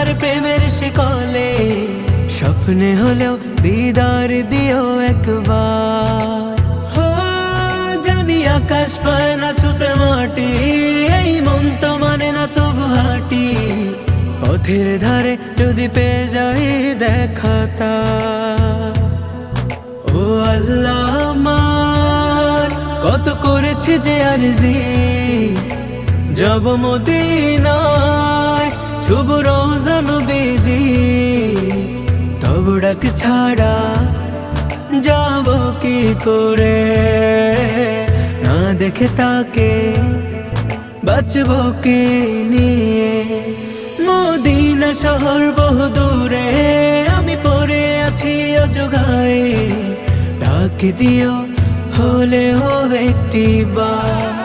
তোমার প্রেমের শিকলে, স্বপ্নে হলেও দিদার দিও একবার। জানি আকাশ পায় না ছুতে মাটি, এই মন তো মানে না তবু হাঁটি। পথের ধারে যদি পেয়ে যাই দেখাতা, ও আল্লাহ আমার কত করেছি যে আরজি, যাব মদিনায় শুভ রোজা নবীজি। তব ডাক ছাড়া যাব কি করে, না দেখে তাকে বাঁচব কি নিয়ে। মদিনা শহর বহু দূরে, আমি পড়ে আছি অজগায়ে, ডাক দিও হলেও একটি বার।